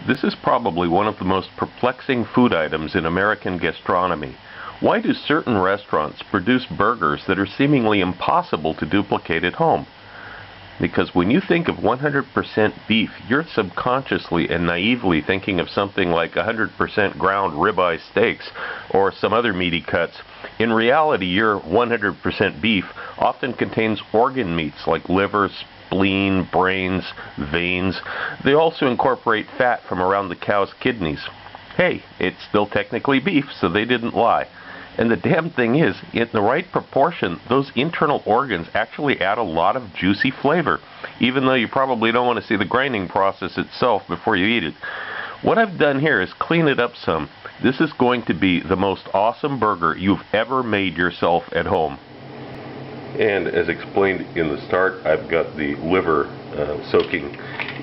This is probably one of the most perplexing food items in American gastronomy. Why do certain restaurants produce burgers that are seemingly impossible to duplicate at home? Because when you think of 100% beef, you're subconsciously and naively thinking of something like 100% ground ribeye steaks or some other meaty cuts. In reality, your 100% beef often contains organ meats like liver, spleen, brains, veins. They also incorporate fat from around the cow's kidneys. Hey, it's still technically beef, so they didn't lie. And the damn thing is, in the right proportion, those internal organs actually add a lot of juicy flavor, even though you probably don't want to see the grinding process itself before you eat it. What I've done here is clean it up some. This is going to be the most awesome burger you've ever made yourself at home. And as explained in the start, I've got the liver soaking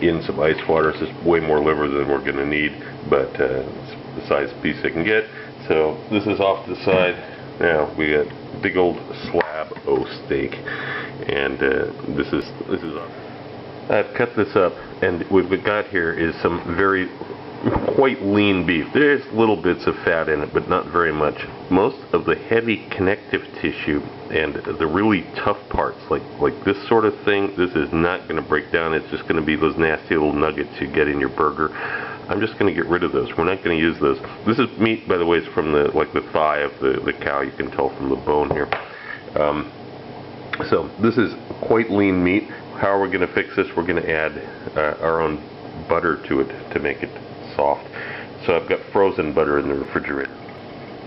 in some ice water. This is way more liver than we're going to need, but it's the size piece I can get. So this is off to the side. Now we got a big old slab o steak, and this is awesome. I've cut this up, and what we've got here is some quite lean beef. There's little bits of fat in it, but not very much. Most of the heavy connective tissue and the really tough parts, like this sort of thing, this is not going to break down. It's just going to be those nasty little nuggets you get in your burger. I'm just going to get rid of those. We're not going to use those. This is meat, by the way, is from the thigh of the cow. You can tell from the bone here. So this is quite lean meat. How are we going to fix this? We're going to add our own butter to it to make it soft. So I've got frozen butter in the refrigerator.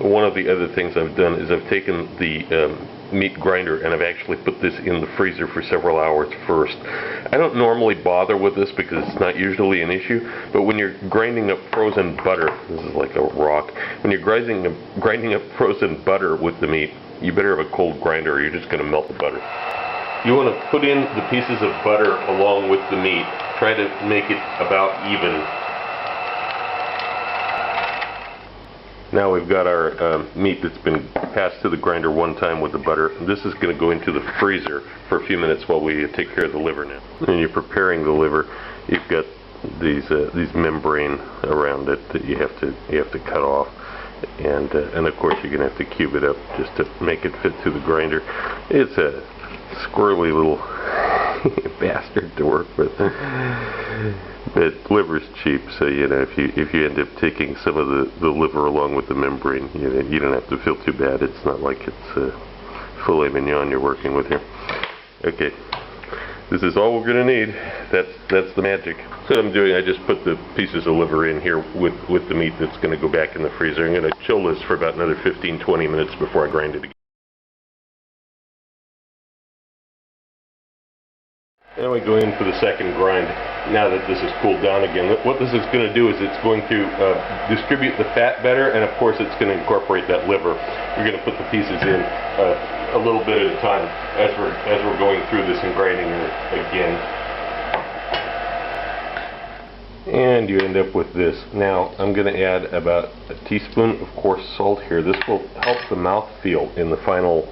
One of the other things I've done is I've taken the meat grinder and I've actually put this in the freezer for several hours first. I don't normally bother with this because it's not usually an issue, but when you're grinding up frozen butter, this is like a rock, when you're grinding up frozen butter with the meat, you better have a cold grinder or you're just going to melt the butter. You want to put in the pieces of butter along with the meat. Try to make it about even. Now we've got our meat that's been passed to the grinder one time with the butter. This is going to go into the freezer for a few minutes while we take care of the liver now. When you're preparing the liver, you've got these membrane around it that you have to cut off, and of course you're going to have to cube it up just to make it fit through the grinder. It's a squirrely little bastard to work with. But liver's cheap, so you know if you end up taking some of the liver along with the membrane, you don't have to feel too bad. It's not like it's filet mignon you're working with here. Okay, this is all we're going to need. That's the magic. So what I'm doing, I just put the pieces of liver in here with the meat that's going to go back in the freezer. I'm going to chill this for about another 15-20 minutes before I grind it again. Then we go in for the second grind. Now that this has cooled down again, what this is going to do is it's going to distribute the fat better, and of course it's going to incorporate that liver. We're going to put the pieces in a little bit at a time as we're going through this and grinding it again. And you end up with this. Now I'm going to add about a teaspoon of coarse salt here. This will help the mouthfeel in the final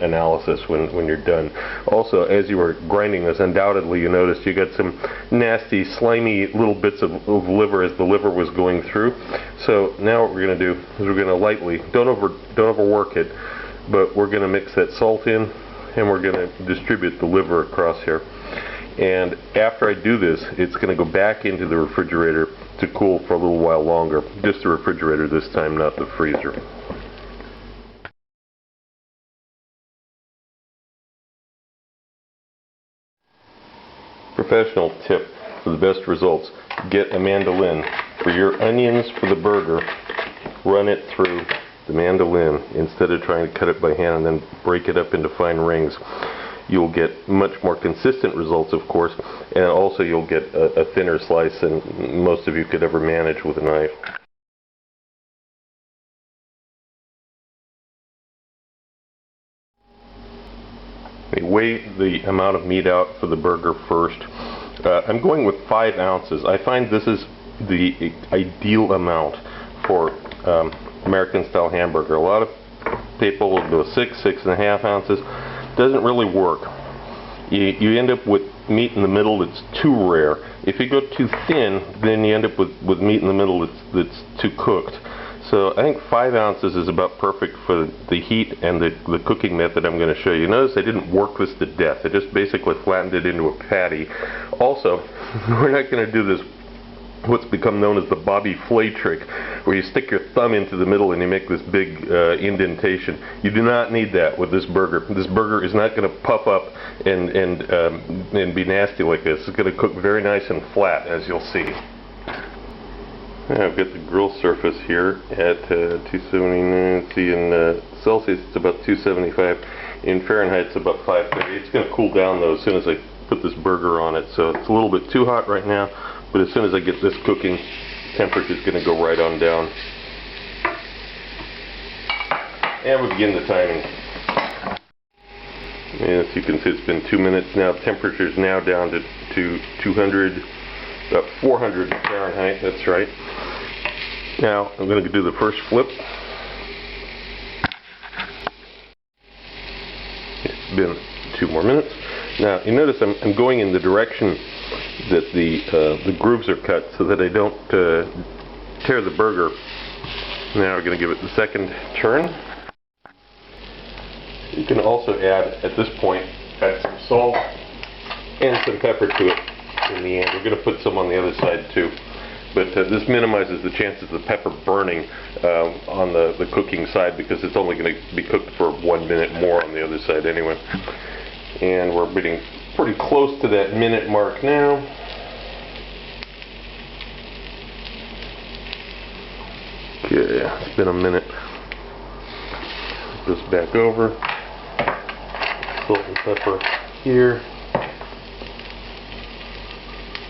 analysis when you're done. Also, as you were grinding this, undoubtedly you noticed you got some nasty, slimy little bits of liver as the liver was going through. So now what we're going to do is we're going to lightly, don't overwork it, but we're going to mix that salt in, and we're going to distribute the liver across here. And after I do this, it's going to go back into the refrigerator to cool for a little while longer. Just the refrigerator this time, not the freezer. Professional tip for the best results: get a mandolin. For your onions for the burger, run it through the mandolin instead of trying to cut it by hand and then break it up into fine rings. You'll get much more consistent results, of course, and also you'll get a thinner slice than most of you could ever manage with a knife. Weigh the amount of meat out for the burger first. I'm going with 5 ounces. I find this is the ideal amount for American style hamburger. A lot of people will go 6.5 ounces. Doesn't really work. You end up with meat in the middle that's too rare. If you go too thin, then you end up with meat in the middle that's too cooked. So I think 5 ounces is about perfect for the heat and the cooking method I'm going to show you. Notice I didn't work this to death. I just basically flattened it into a patty. Also, we're not going to do this, what's become known as the Bobby Flay trick, where you stick your thumb into the middle and you make this big indentation. You do not need that with this burger. This burger is not going to puff up and be nasty like this. It's going to cook very nice and flat, as you'll see. I've got the grill surface here at 279. See, in Celsius it's about 275. In Fahrenheit it's about 530. It's going to cool down though as soon as I put this burger on it. So it's a little bit too hot right now, but as soon as I get this cooking, temperature is going to go right on down. And we begin the timing. And as you can see, it's been 2 minutes now. Temperature is now down to 200. About 400 Fahrenheit, that's right. Now I'm going to do the first flip. It's been 2 more minutes. Now you notice I'm going in the direction that the grooves are cut so that I don't tear the burger. Now we're going to give it the second turn. You can also add, at this point, add some salt and some pepper to it. In the end, we're going to put some on the other side too, but this minimizes the chances of the pepper burning on the cooking side, because it's only going to be cooked for 1 minute more on the other side anyway. And we're getting pretty close to that minute mark now. Okay, it's been a minute. Put this back over. Salt and pepper here.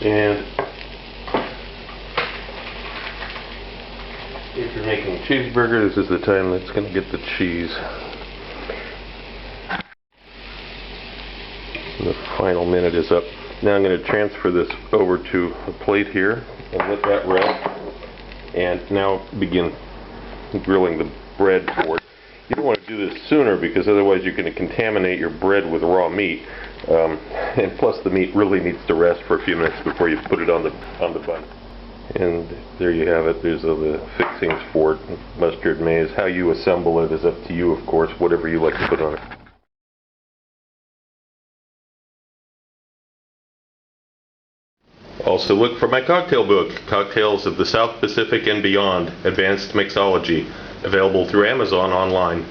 And if you're making a cheeseburger, this is the time that's going to get the cheese. The final minute is up. Now I'm going to transfer this over to a plate here and let that rest. And now begin grilling the bread for it. You don't want to do this sooner, because otherwise you're going to contaminate your bread with raw meat. And plus the meat really needs to rest for a few minutes before you put it on the bun. And there you have it. There's the fixings for it. Mustard, mayonnaise. How you assemble it is up to you, of course, whatever you like to put on it. Also look for my cocktail book, Cocktails of the South Pacific and Beyond, Advanced Mixology, available through Amazon online.